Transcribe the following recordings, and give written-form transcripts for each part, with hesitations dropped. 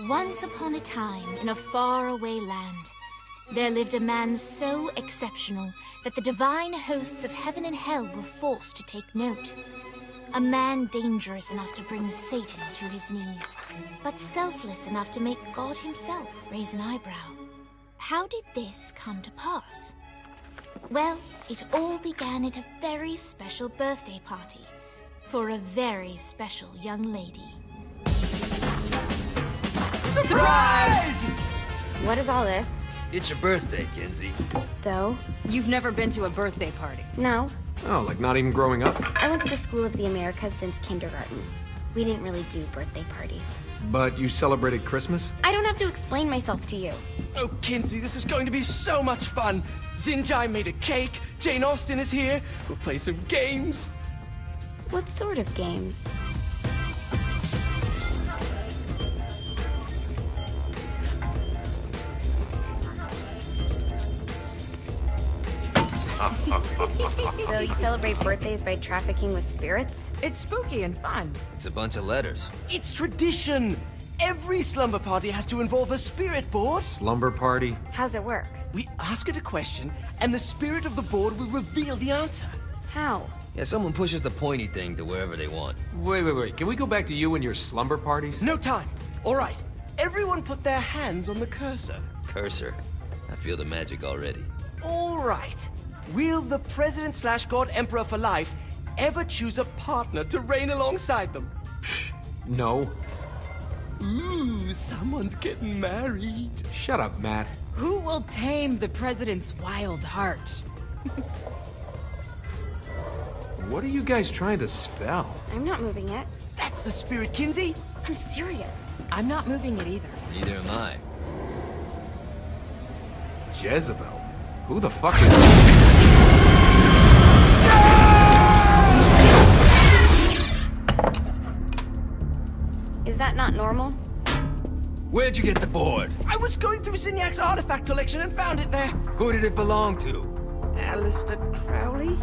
Once upon a time, in a faraway land, there lived a man so exceptional that the divine hosts of heaven and hell were forced to take note. A man dangerous enough to bring Satan to his knees, but selfless enough to make God himself raise an eyebrow. How did this come to pass? Well, it all began at a very special birthday party for a very special young lady. Surprise! What is all this? It's your birthday, Kinsey. So? You've never been to a birthday party? No. Oh, like not even growing up? I went to the School of the Americas since kindergarten. We didn't really do birthday parties. But you celebrated Christmas? I don't have to explain myself to you. Oh, Kinsey, this is going to be so much fun. Xinjai made a cake, Jane Austen is here, we'll play some games. What sort of games? So you celebrate birthdays by trafficking with spirits? It's spooky and fun. It's a bunch of letters. It's tradition. Every slumber party has to involve a spirit board. Slumber party? How's it work? We ask it a question, and the spirit of the board will reveal the answer. How? Yeah, someone pushes the pointy thing to wherever they want. Wait. Can we go back to you and your slumber parties? No time. All right. Everyone put their hands on the cursor. Cursor. I feel the magic already. All right. Will the President/God Emperor for life ever choose a partner to reign alongside them? No. Ooh, someone's getting married. Shut up, Matt. Who will tame the president's wild heart? What are you guys trying to spell? I'm not moving it. That's the spirit, Kinsey. I'm serious. I'm not moving it either. Neither am I. Jezebel? Who the fuck is... Is that not normal? Where'd you get the board? I was going through Zinyak artifact collection and found it there. Who did it belong to? Alistair Crowley?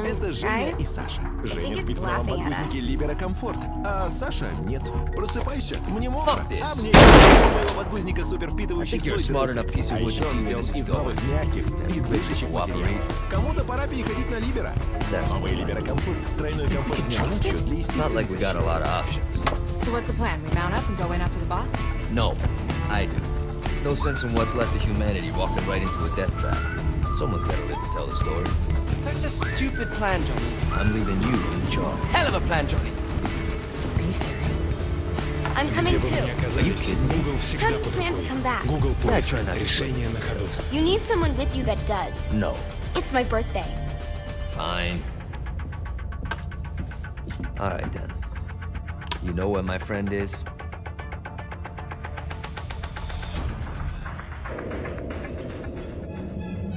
Это Женя и Саша. Женя спит в новом подгузнике Libera Комфорт, а Саша нет. Просыпайся, мне мокро, а мне моего подгузника супер впитывающий слой. А еще сделан из новых мягких и дышащих материалов. Кому-то пора переходить на Libera. Новый Libera Комфорт. Тройной комфорт дня ночью для естественности. Not like we got a lot of options. So what's the plan? We mount up and go in after the boss? No, I do. No sense in what's left of humanity walking right into a death trap. Someone's gotta live to tell the story. That's a stupid plan, Johnny. I'm leaving you in charge. Hell of a plan, Johnny. Are you serious? I'm coming too. Are you kidding me? How do you plan to come back? I try not to решение на ходу. You need someone with you that does. No. It's my birthday. Fine. All right, then. You know where my friend is?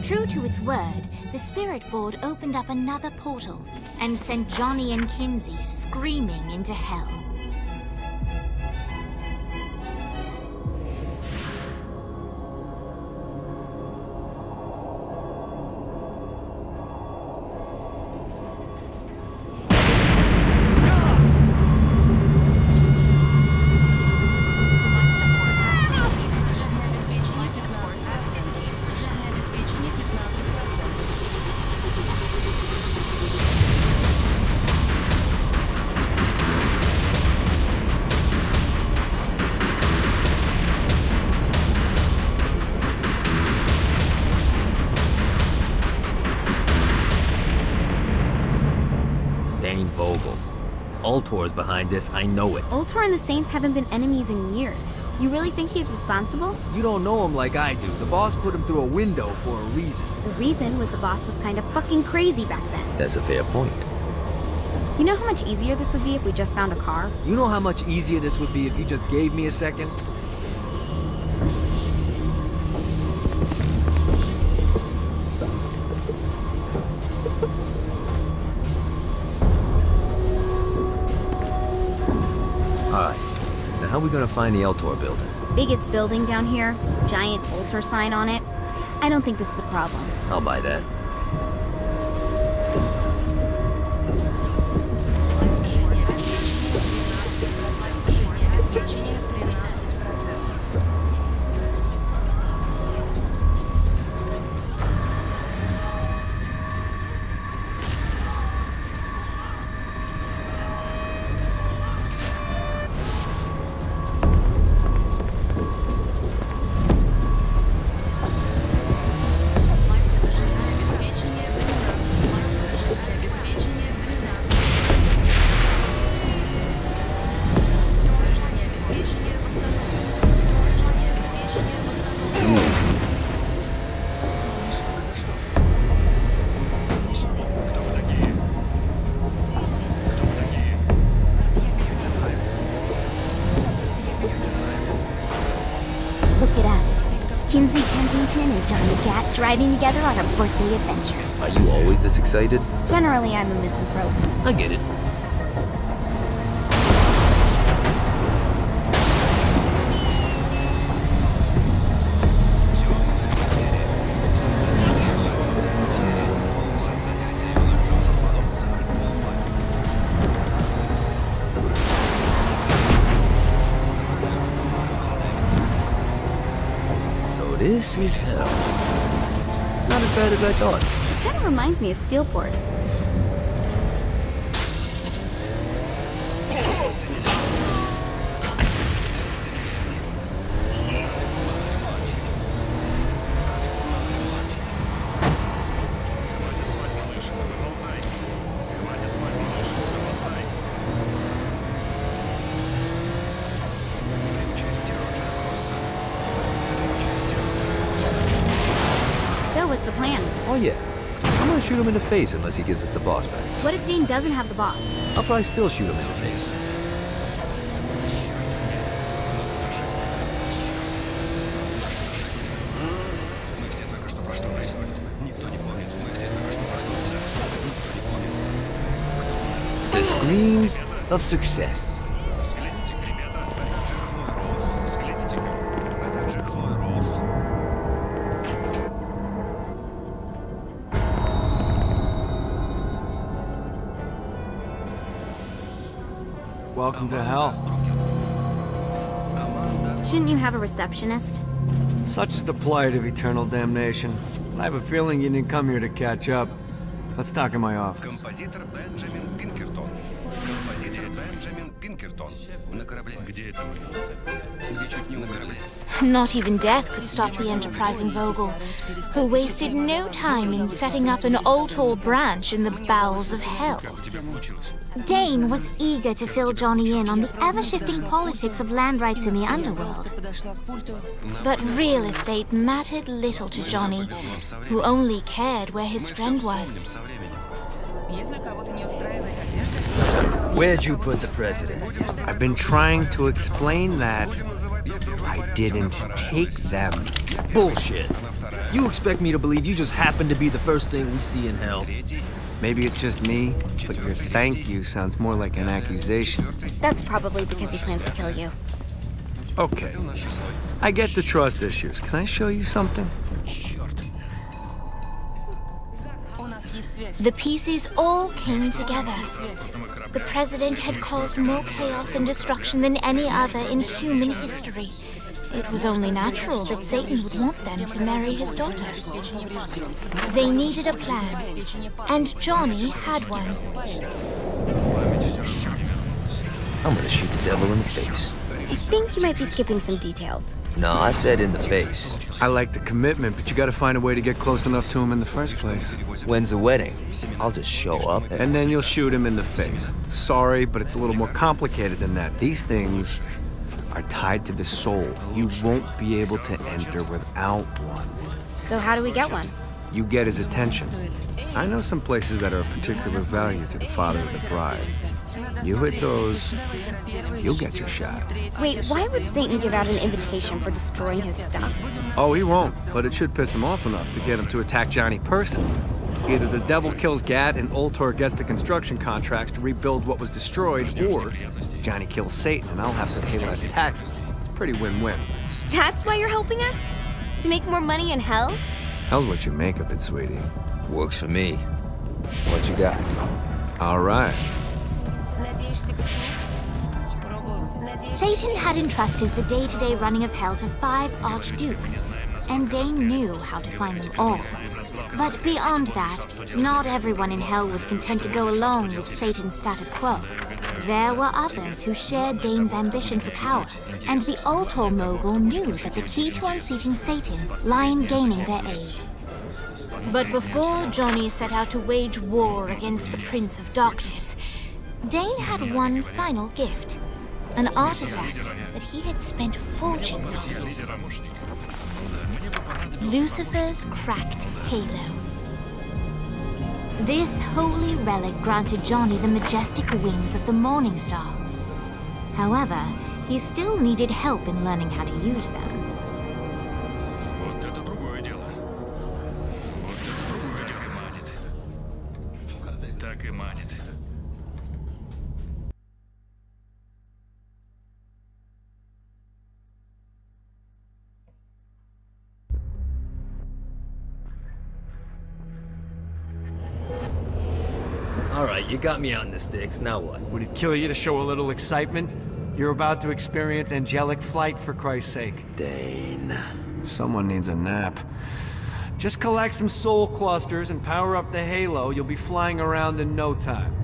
True to its word, the spirit board opened up another portal and sent Johnny and Kinsey screaming into hell. Ultor's behind this, I know it. Ultor and the Saints haven't been enemies in years. You really think he's responsible? You don't know him like I do. The boss put him through a window for a reason. The reason was the boss was kind of fucking crazy back then. That's a fair point. You know how much easier this would be if we just found a car? You know how much easier this would be if you just gave me a second? How are we gonna find the Eltor building? Biggest building down here, giant Ultor sign on it. I don't think this is a problem. I'll buy that. Жизнеобеспечение Satan and Johnny Gat driving together on a birthday adventure. Are you always this excited? Generally, I'm a misanthrope. I get it. This is hell. Not as bad as I thought. It kind of reminds me of Steelport. What's the plan? Oh yeah. I'm gonna shoot him in the face unless he gives us the boss back. What if Dane doesn't have the boss? I'll probably still shoot him in the face. The screams of success. Welcome to hell. Shouldn't you have a receptionist? Such is the plight of eternal damnation. I have a feeling you didn't come here to catch up. Let's talk in my office. Композитор Бенджамин Пинкертон. Композитор Бенджамин Пинкертон. На корабле. Где это мы? Где чуть не на корабле? Not even death could stop the enterprising Vogel, who wasted no time in setting up an Ultor branch in the bowels of hell. Dane was eager to fill Johnny in on the ever-shifting politics of land rights in the underworld. But real estate mattered little to Johnny, who only cared where his friend was. Where'd you put the president? I've been trying to explain that. I didn't take them. Bullshit. You expect me to believe you just happen to be the first thing we see in hell? Maybe it's just me, but your thank you sounds more like an accusation. That's probably because he plans to kill you. Okay. I get the trust issues. Can I show you something? The pieces all came together. The president had caused more chaos and destruction than any other in human history. It was only natural that Satan would want them to marry his daughter. They needed a plan, and Johnny had one. I'm gonna shoot the devil in the face. I think you might be skipping some details. No, I said in the face. I like the commitment, but you gotta find a way to get close enough to him in the first place. When's the wedding? I'll just show up and then you'll shoot him in the face. Sorry, but it's a little more complicated than that. These things are tied to the soul. You won't be able to enter without one. So how do we get one? You get his attention. I know some places that are of particular value to the father of the bride. You hit those, you'll get your shot. Wait, why would Satan give out an invitation for destroying his stuff? Oh, he won't, but it should piss him off enough to get him to attack Johnny personally. Either the devil kills Gat and Ultor gets the construction contracts to rebuild what was destroyed, or Johnny kills Satan and I'll have to pay less taxes. It's pretty win-win. That's why you're helping us? To make more money in hell? Hell's what you make of it, sweetie. Works for me. What you got? All right. Satan had entrusted the day-to-day running of hell to 5 archdukes, and Dane knew how to find them all. But beyond that, not everyone in hell was content to go along with Satan's status quo. There were others who shared Dane's ambition for power, and the Ultor mogul knew that the key to unseating Satan lay in gaining their aid. But before Johnny set out to wage war against the Prince of Darkness, Dane had one final gift, an artifact that he had spent fortunes on. Lucifer's cracked halo. This holy relic granted Johnny the majestic wings of the Morning Star. However, he still needed help in learning how to use them. Alright, you got me out in the sticks, now what? Would it kill you to show a little excitement? You're about to experience angelic flight, for Christ's sake. Dane. Someone needs a nap. Just collect some soul clusters and power up the halo. You'll be flying around in no time.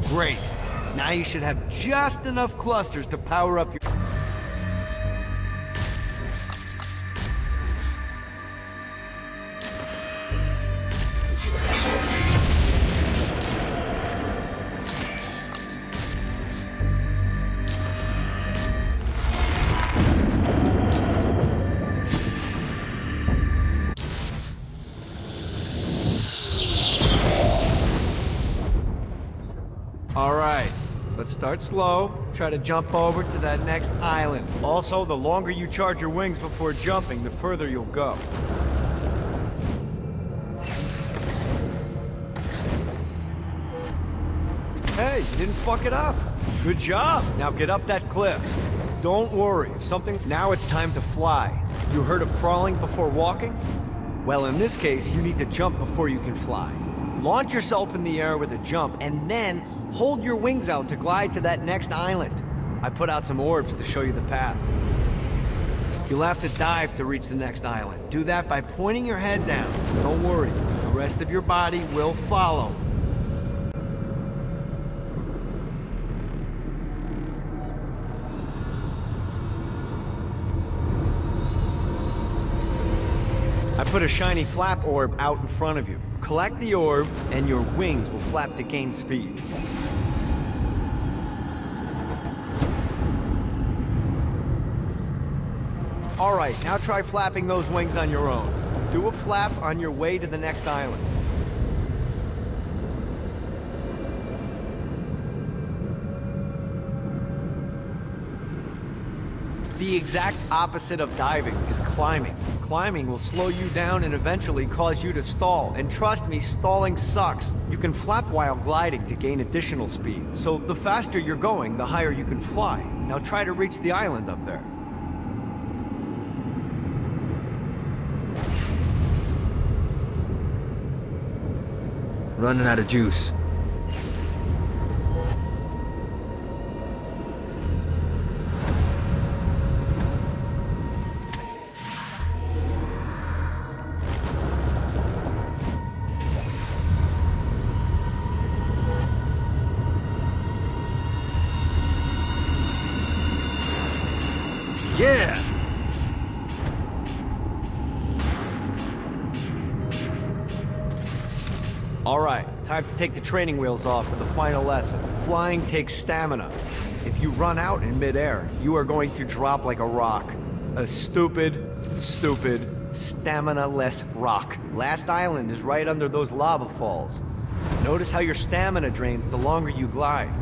Great. Now you should have just enough clusters to power up your... Alright, let's start slow. Try to jump over to that next island. Also, the longer you charge your wings before jumping, the further you'll go. Hey, you didn't fuck it up. Good job. Now get up that cliff. Don't worry, if something... Now it's time to fly. You heard of crawling before walking? Well, in this case, you need to jump before you can fly. Launch yourself in the air with a jump, and then hold your wings out to glide to that next island. I put out some orbs to show you the path. You'll have to dive to reach the next island. Do that by pointing your head down. Don't worry, the rest of your body will follow. I put a shiny flap orb out in front of you. Collect the orb, and your wings will flap to gain speed. Alright, now try flapping those wings on your own. Do a flap on your way to the next island. The exact opposite of diving is climbing. Climbing will slow you down and eventually cause you to stall. And trust me, stalling sucks. You can flap while gliding to gain additional speed. So the faster you're going, the higher you can fly. Now try to reach the island up there. Running out of juice. Yeah! Alright, time to take the training wheels off for the final lesson. Flying takes stamina. If you run out in midair, you are going to drop like a rock. A stupid, stamina-less rock. Last island is right under those lava falls. Notice how your stamina drains the longer you glide.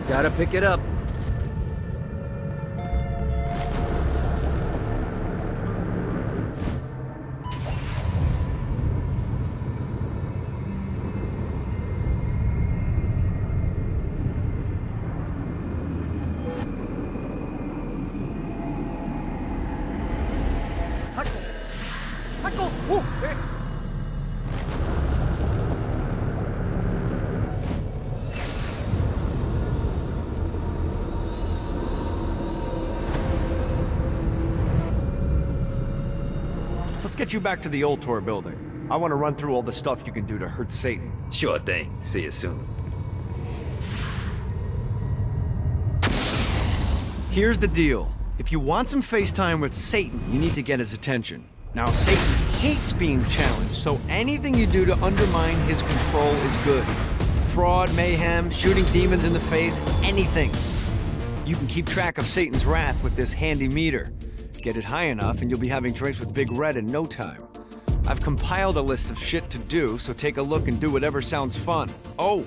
Gotta pick it up. Let's get you back to the Ultor building. I want to run through all the stuff you can do to hurt Satan. Sure thing. See you soon. Here's the deal. If you want some FaceTime with Satan, you need to get his attention. Now, Satan hates being challenged, so anything you do to undermine his control is good. Fraud, mayhem, shooting demons in the face, anything. You can keep track of Satan's wrath with this handy meter. Get it high enough and you'll be having drinks with Big Red in no time. I've compiled a list of shit to do, so take a look and do whatever sounds fun. Oh,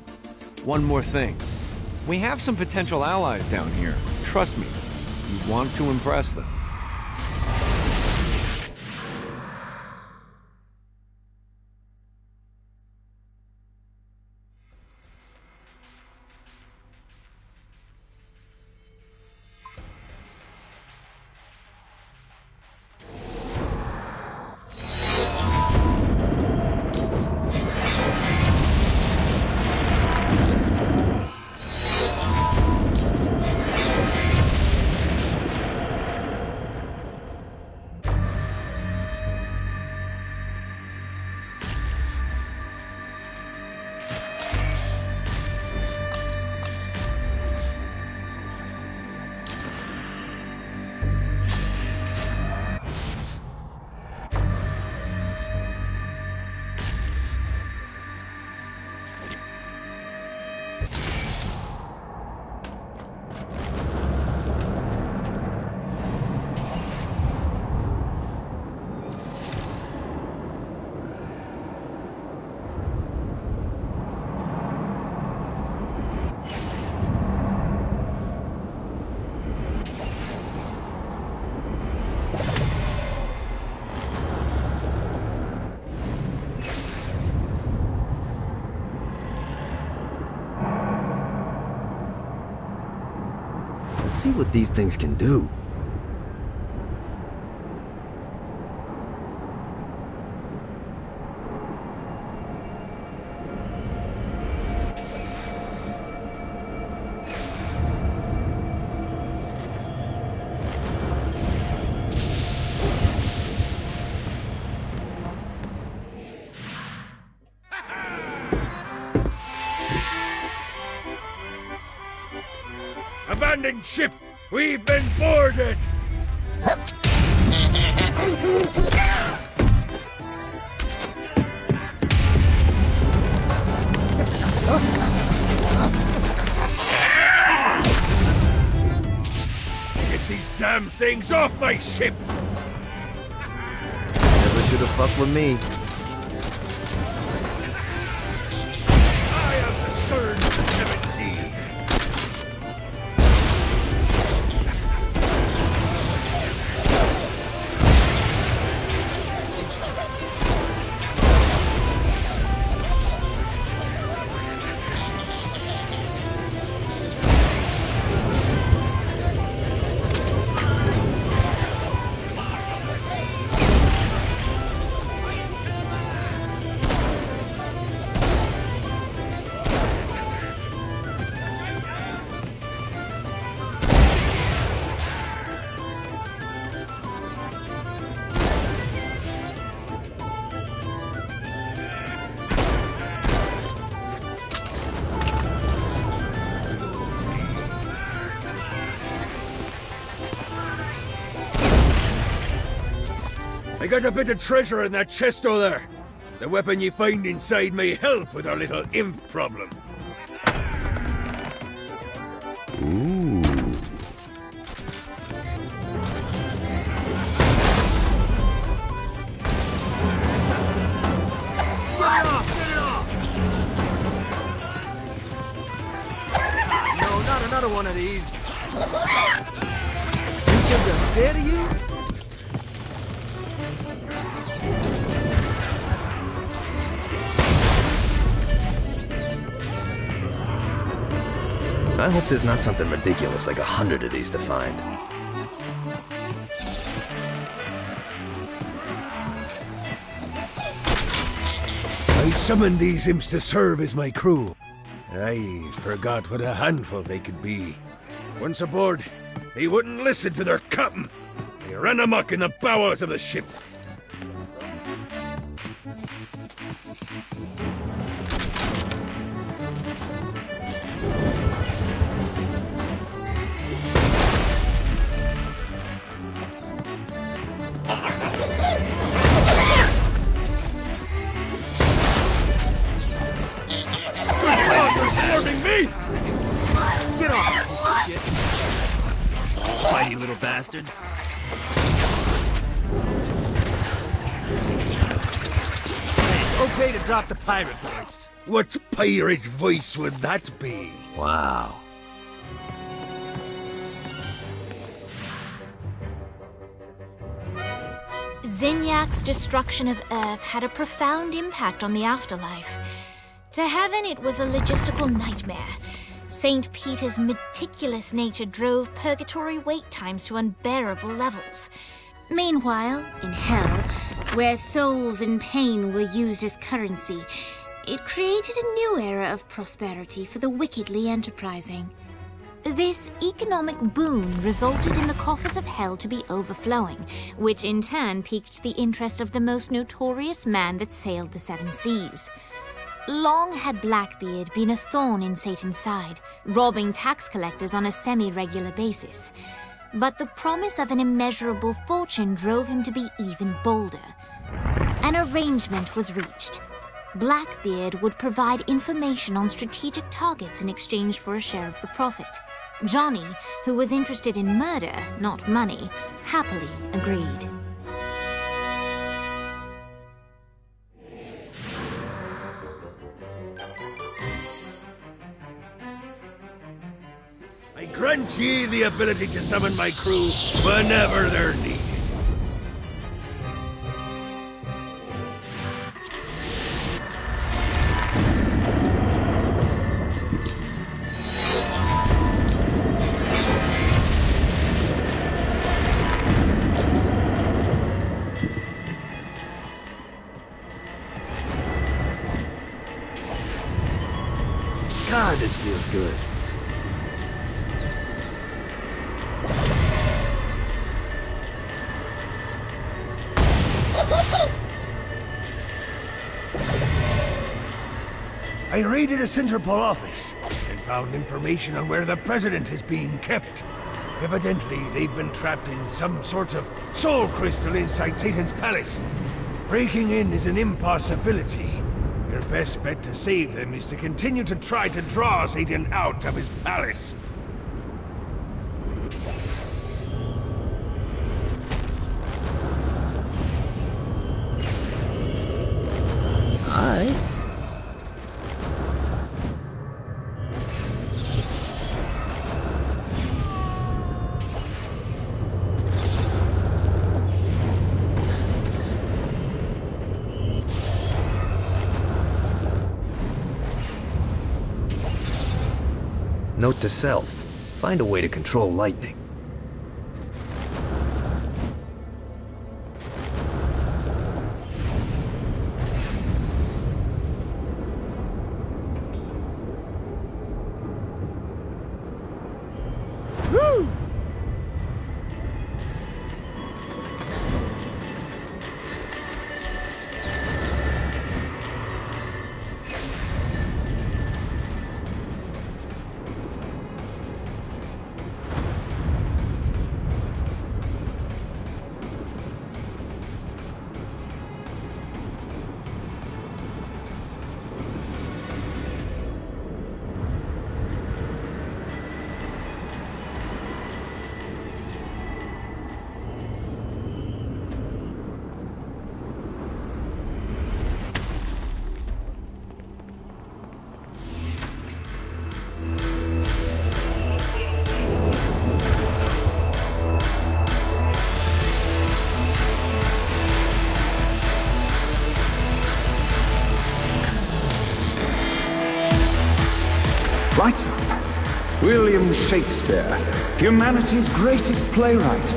one more thing. We have some potential allies down here. Trust me, you want to impress them. See what these things can do. Abandoned ship! We've been boarded! Get these damn things off my ship! Never should have fucked with me. I am the scourge of the seven seas! I got a bit of treasure in that chest over there. The weapon you find inside may help with our little imp problem. Ooh. Get it off! Get it off! No, not another one of these. You think I'm scared of you? I hope there's not something ridiculous like 100 of these to find. summoned these imps to serve as my crew. I forgot what a handful they could be. Once aboard, they wouldn't listen to their captain. They ran amok in the bowels of the ship. Get off, piece of shit. Fighty little bastard. Hey, it's okay to drop the pirate voice. What pirate voice would that be? Wow. Zinyak's destruction of Earth had a profound impact on the afterlife. To heaven, it was a logistical nightmare. St. Peter's meticulous nature drove purgatory wait times to unbearable levels. Meanwhile, in hell, where souls in pain were used as currency, it created a new era of prosperity for the wickedly enterprising. This economic boon resulted in the coffers of hell to be overflowing, which in turn piqued the interest of the most notorious man that sailed the seven seas. Long had Blackbeard been a thorn in Satan's side, robbing tax collectors on a semi-regular basis. But the promise of an immeasurable fortune drove him to be even bolder. An arrangement was reached. Blackbeard would provide information on strategic targets in exchange for a share of the profit. Johnny, who was interested in murder, not money, happily agreed. I grant ye the ability to summon my crew whenever they're needed. God, this feels good. I raided a Centerpol office and found information on where the president is being kept. Evidently, they've been trapped in some sort of soul crystal inside Satan's palace. Breaking in is an impossibility. Your best bet to save them is to continue to try to draw Satan out of his palace. Alright. Note to self, find a way to control lightning. Lights up. William Shakespeare, humanity's greatest playwright.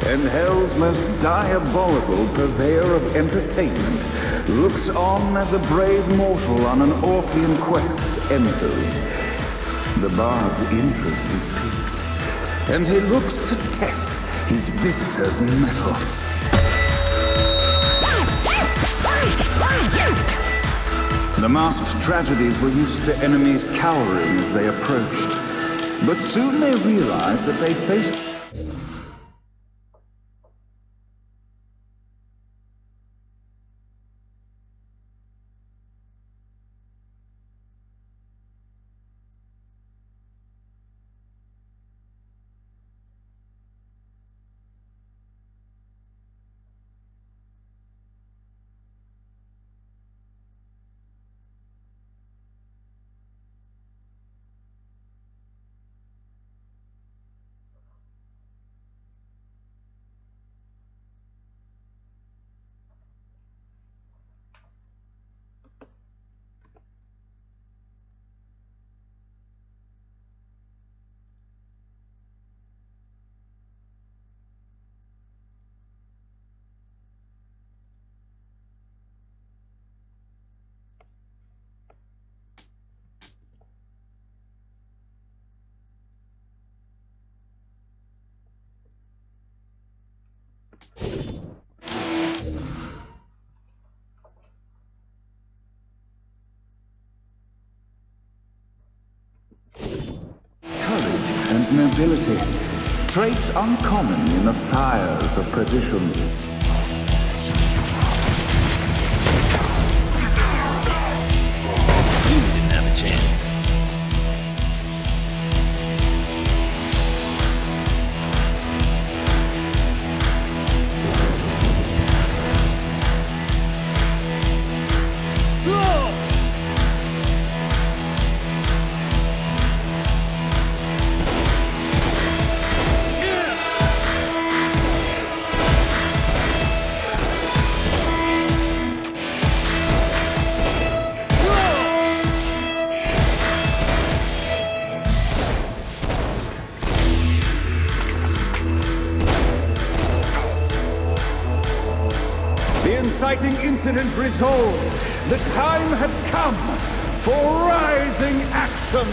and Hell's most diabolical purveyor of entertainment looks on as a brave mortal on an Orphean quest enters. The bard's interest is piqued, and he looks to test his visitor's mettle. The masked tragedies were used to enemies cowering as they approached, but soon they realized that they faced and nobility, traits uncommon in the fires of perdition. You didn't have a chance. Inciting incident resolved. The time has come for rising action.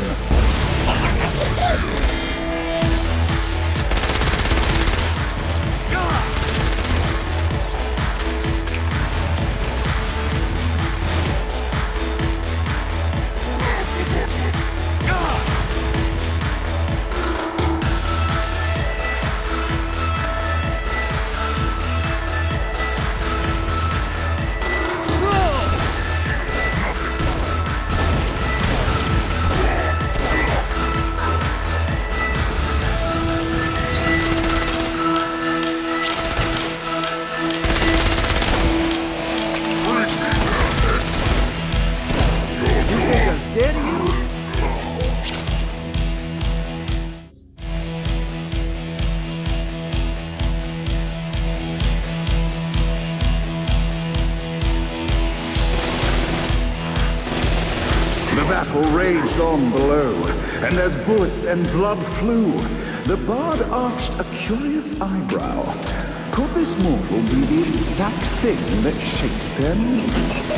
The battle raged on below, and as bullets and blood flew, the bard arched a curious eyebrow. Could this mortal be the exact thing that Shakespeare needed?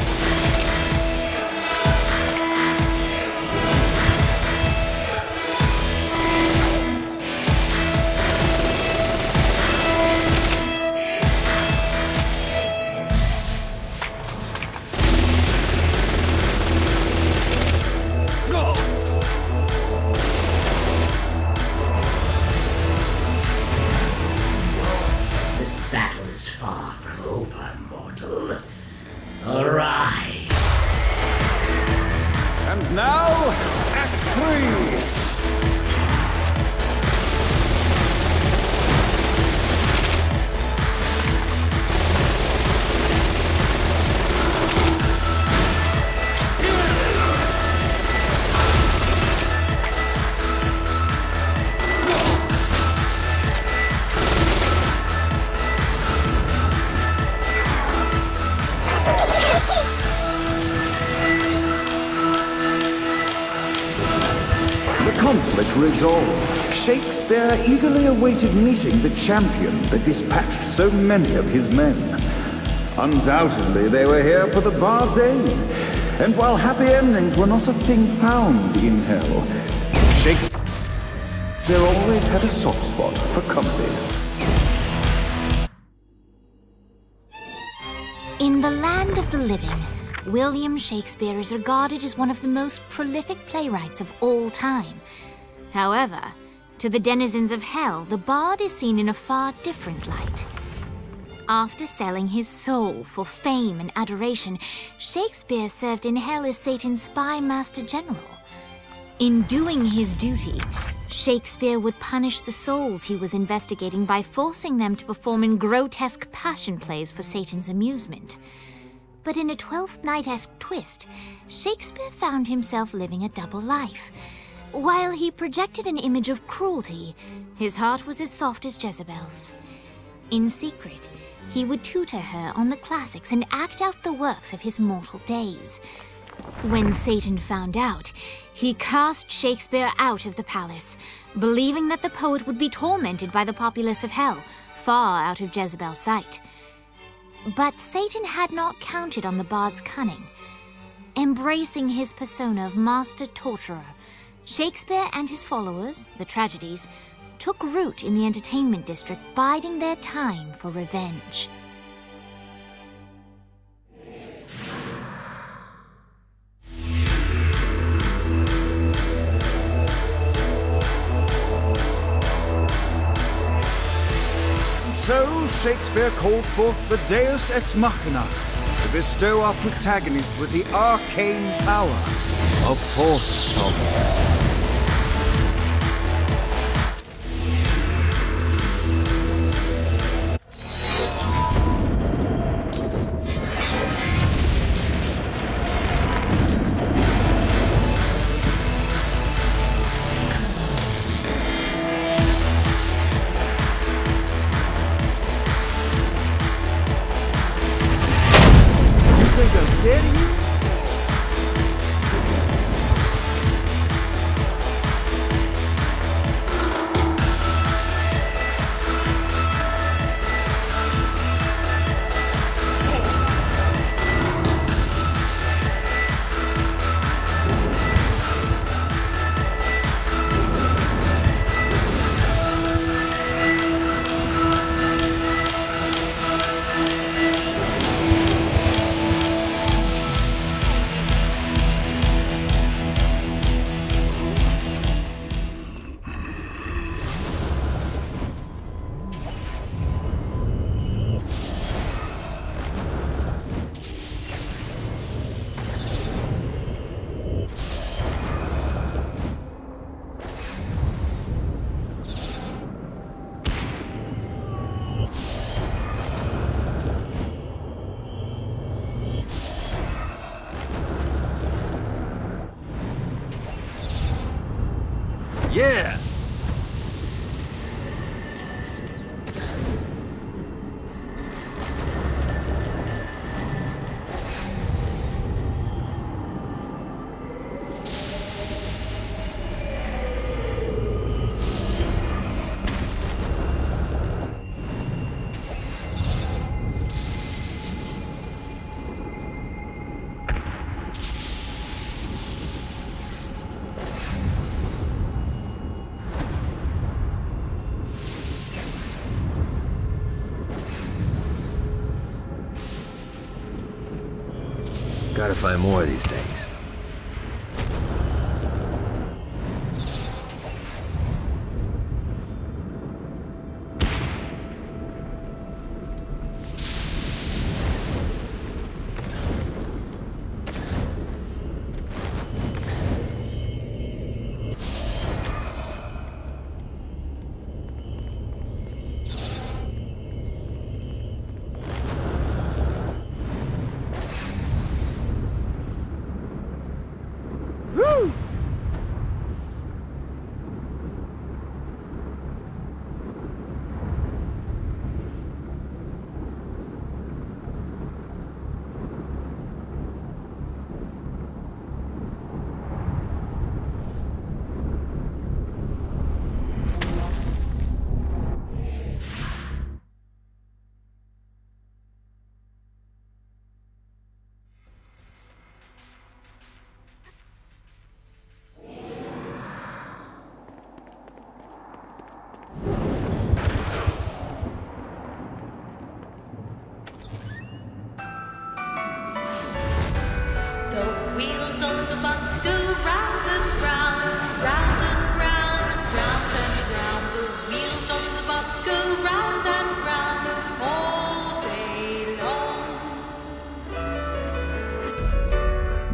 Arise! And now, Act 3! Conflict resolved. Shakespeare eagerly awaited meeting the champion that dispatched so many of his men. Undoubtedly, they were here for the Bard's aid. And while happy endings were not a thing found in hell, Shakespeare always had a soft spot for comedies. In the land of the living, William Shakespeare is regarded as one of the most prolific playwrights of all time. However, to the denizens of hell, the bard is seen in a far different light. After selling his soul for fame and adoration, Shakespeare served in hell as Satan's spy master general. In doing his duty, Shakespeare would punish the souls he was investigating by forcing them to perform in grotesque passion plays for Satan's amusement. But in a Twelfth Night-esque twist, Shakespeare found himself living a double life. While he projected an image of cruelty, his heart was as soft as Jezebel's. In secret, he would tutor her on the classics and act out the works of his mortal days. When Satan found out, he cast Shakespeare out of the palace, believing that the poet would be tormented by the populace of hell, far out of Jezebel's sight. But Satan had not counted on the bard's cunning. Embracing his persona of master torturer, Shakespeare and his followers, the tragedies, took root in the entertainment district, biding their time for revenge. So Shakespeare called forth the Deus Ex Machina to bestow our protagonist with the arcane power of Force Stone. Yeah! Gotta find more of these things.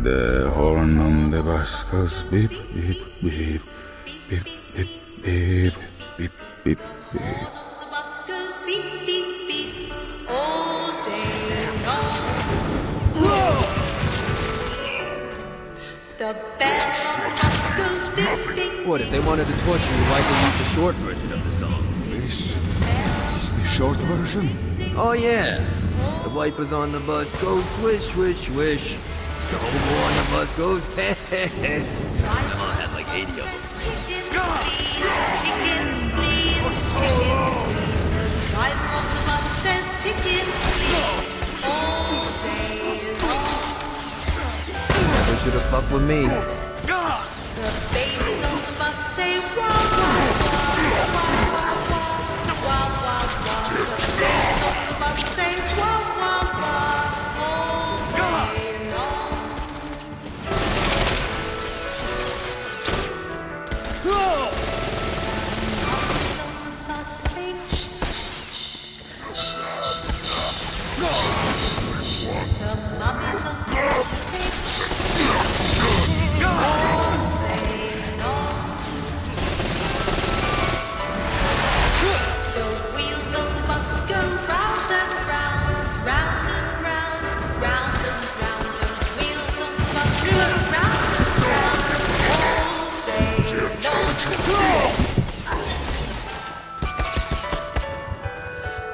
The horn on the bus goes beep, beep, beep, beep, beep, beep, beep, beep, beep. What, if they wanted to torture you, why did they use the short version of the song? This is the short version? Oh yeah. The wipers on the bus go swish, swish, swish. The hobo on the bus goes heh, heh, heh. I had like 80 of them. For so long! Driver of the bus says tickets, please. All day long. Never should have fucked with me. The babies on the bus say wah, wah, wah, wah, wah, wah, wah, wah. The babies on the bus say wah, wah, wah, all day long.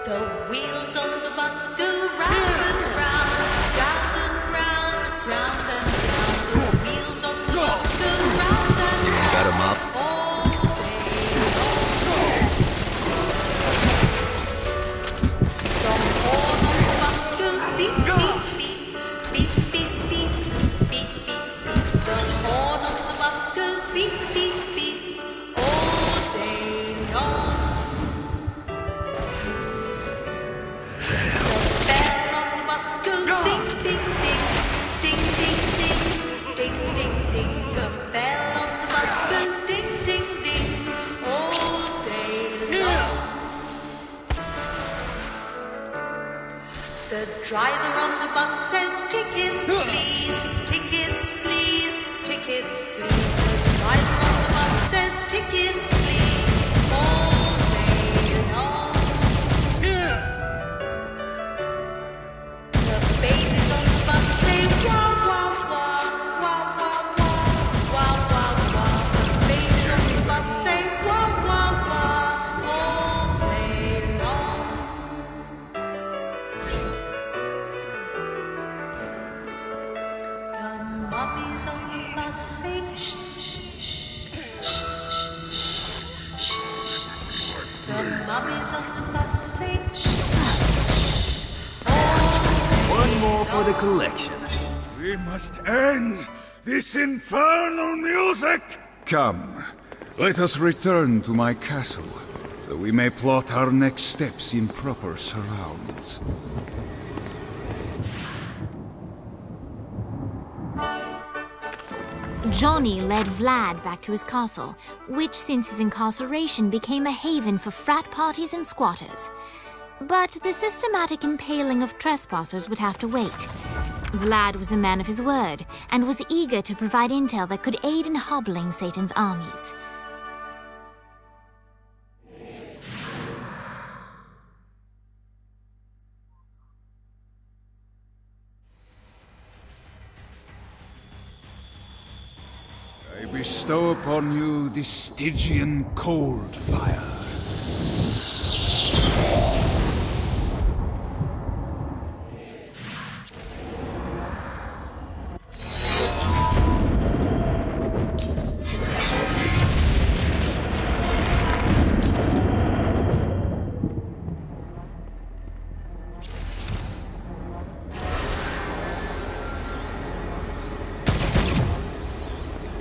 The mummies on the bus say The driver on the bus says tickets, please, tickets, please, tickets, please. The driver on the bus says tickets, please, all day long. The babies on the bus say wah, wah, wah, wah, wah, wah, wah, wah, wah. The babies on the bus say wah, wah, wah, all day long. Mummies on the bus say shh, shh, shh, shh, shh, shh. The mummies on the bus say shh, shh. One more for the collection. We must end this infernal music! Come, let us return to my castle, so we may plot our next steps in proper surrounds. Johnny led Vlad back to his castle, which since his incarceration became a haven for frat parties and squatters. But the systematic impaling of trespassers would have to wait. Vlad was a man of his word, and was eager to provide intel that could aid in hobbling Satan's armies. I bestow upon you the Stygian cold fire.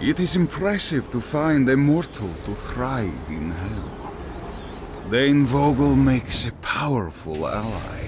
It is impressive to find a mortal to thrive in hell. Dane Vogel makes a powerful ally.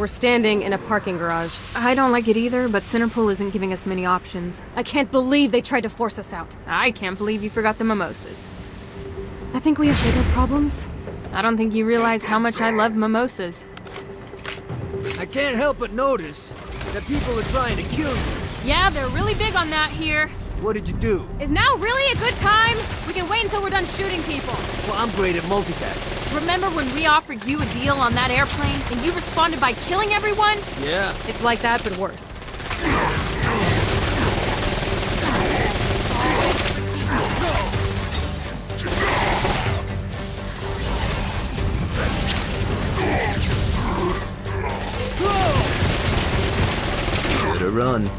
We're standing in a parking garage. I don't like it either, but Centerpool isn't giving us many options. I can't believe they tried to force us out. I can't believe you forgot the mimosas. I think we have bigger problems. I don't think you realize how much I love mimosas. I can't help but notice that people are trying to kill you. Yeah, they're really big on that here. What did you do? Is now really a good time? We can wait until we're done shooting people. Well, I'm great at multitasking. Remember when we offered you a deal on that airplane and you responded by killing everyone? Yeah. It's like that, but worse. Better run.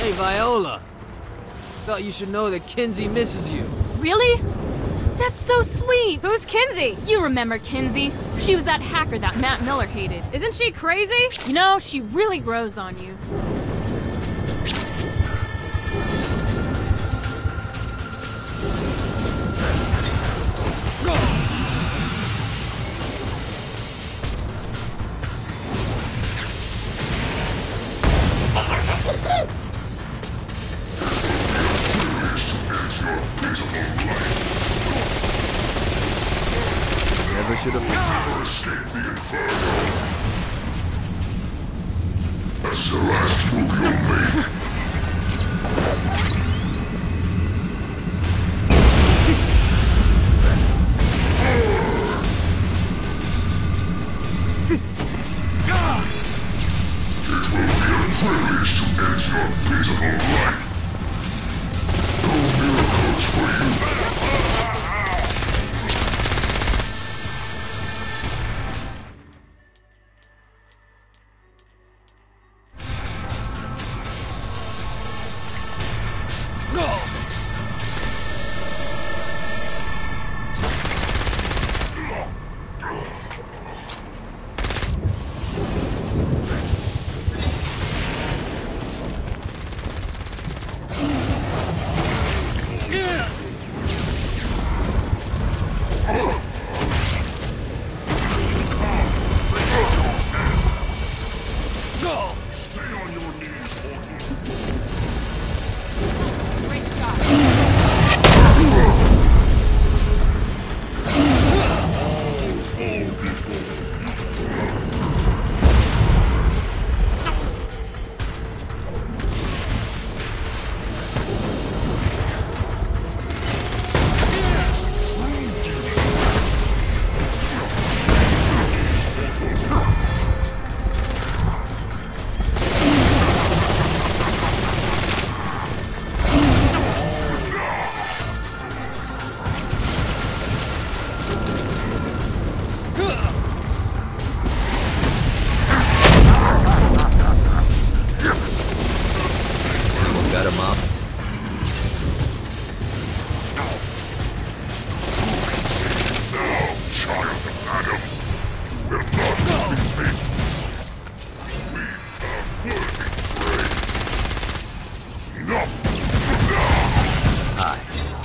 Hey, Viola. Thought you should know that Kinsey misses you. Really? That's so sweet. Who's Kinsey? You remember Kinsey. She was that hacker that Matt Miller hated. Isn't she crazy? You know, she really grows on you. Never should have escaped the inferno. That's the last move you'll make. It will be a privilege to end your pitiful life. No miracles for you.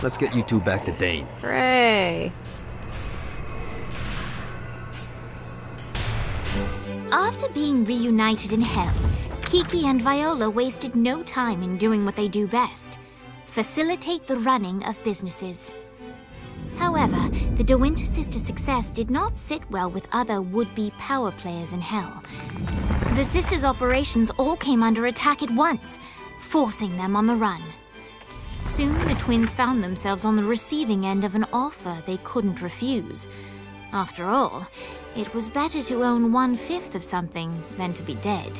Let's get you two back to Dane. Hooray. After being reunited in hell, Kiki and Viola wasted no time in doing what they do best: facilitate the running of businesses. However, the De Winter sisters' success did not sit well with other would-be power players in Hell. The sisters' operations all came under attack at once, forcing them on the run. Soon, the twins found themselves on the receiving end of an offer they couldn't refuse. After all, it was better to own 1/5 of something than to be dead.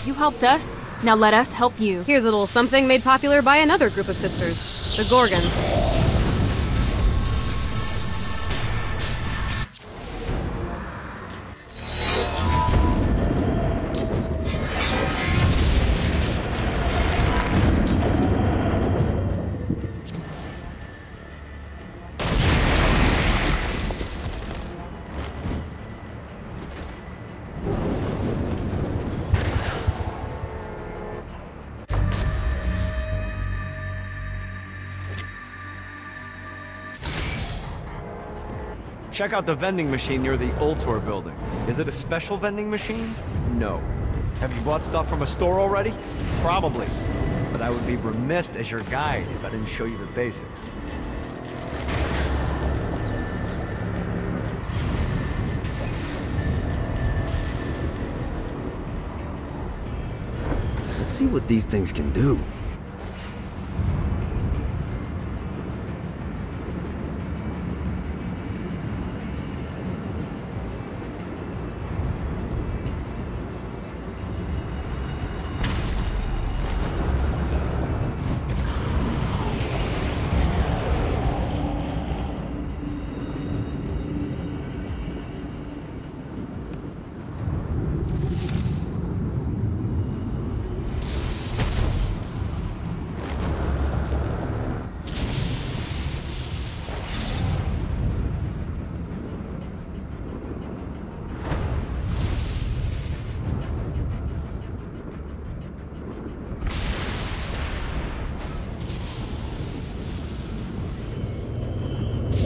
You helped us, now let us help you. Here's a little something made popular by another group of sisters, the Gorgons. Check out the vending machine near the Ultor building. Is it a special vending machine? No. Have you bought stuff from a store already? Probably. But I would be remiss as your guide if I didn't show you the basics. Let's see what these things can do.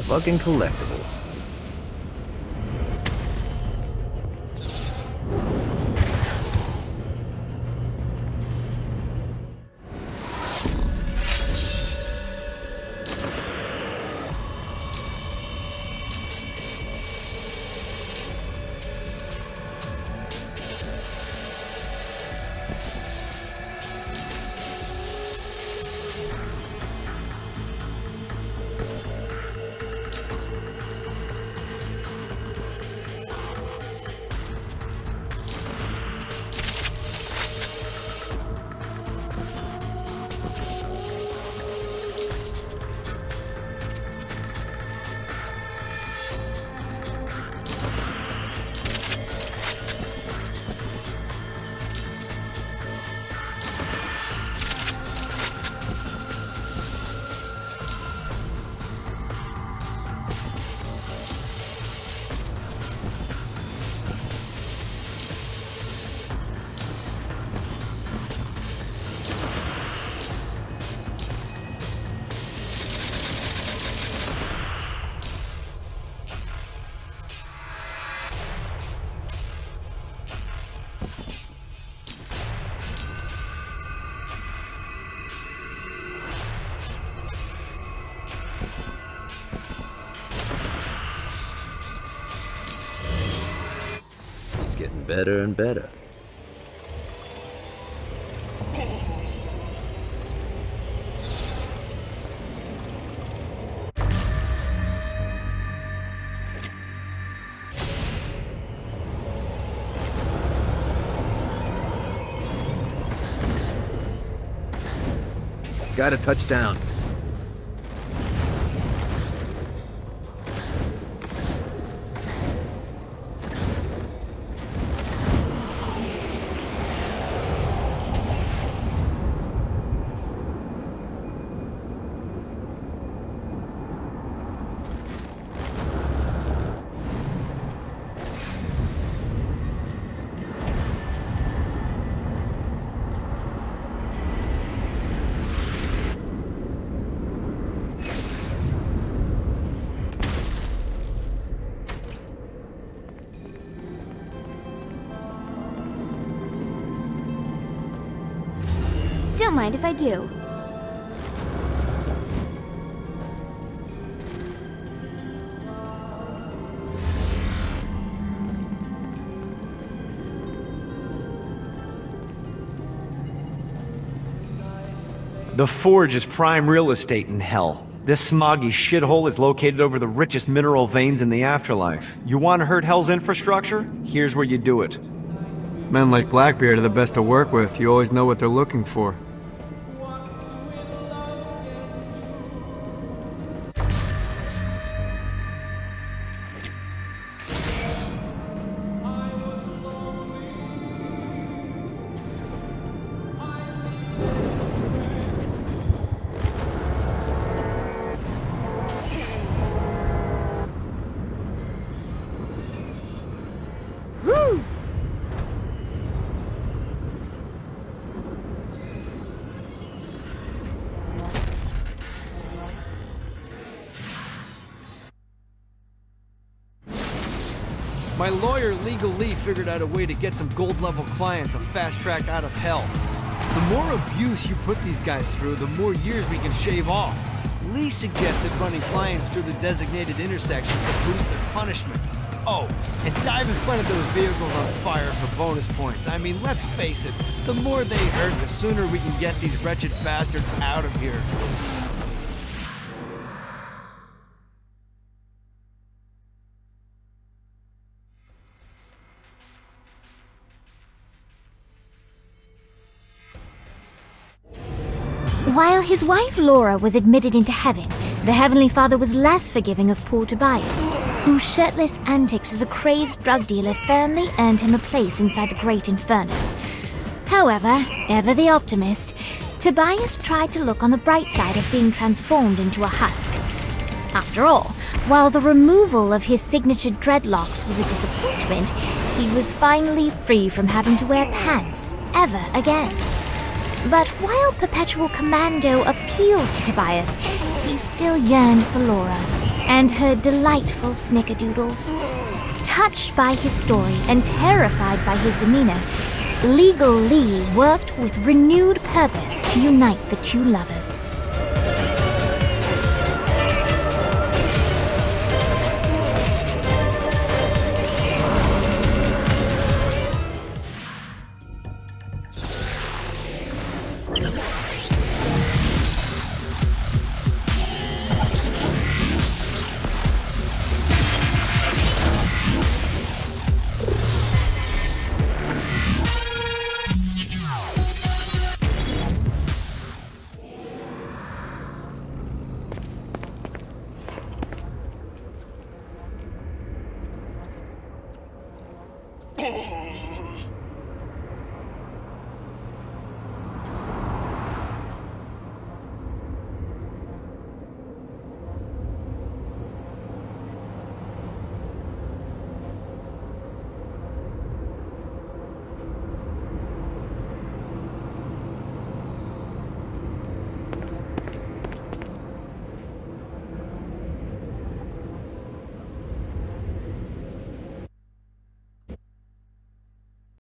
Fucking collectibles. Getting better and better. Got a touchdown. Don't mind if I do. The Forge is prime real estate in hell. This smoggy shithole is located over the richest mineral veins in the afterlife. You want to hurt Hell's infrastructure? Here's where you do it. Men like Blackbeard are the best to work with. You always know what they're looking for. My lawyer, Legal Lee, figured out a way to get some gold-level clients a fast track out of hell. The more abuse you put these guys through, the more years we can shave off. Lee suggested running clients through the designated intersections to boost their punishment. Oh, and dive in front of those vehicles on fire for bonus points. I mean, let's face it, the more they hurt, the sooner we can get these wretched bastards out of here. While his wife Laura was admitted into heaven, the Heavenly Father was less forgiving of poor Tobias, whose shirtless antics as a crazed drug dealer firmly earned him a place inside the Great Inferno. However, ever the optimist, Tobias tried to look on the bright side of being transformed into a husk. After all, while the removal of his signature dreadlocks was a disappointment, he was finally free from having to wear pants ever again. But while Perpetual Commando appealed to Tobias, he still yearned for Laura and her delightful snickerdoodles. Touched by his story and terrified by his demeanor, Legal Lee worked with renewed purpose to unite the two lovers.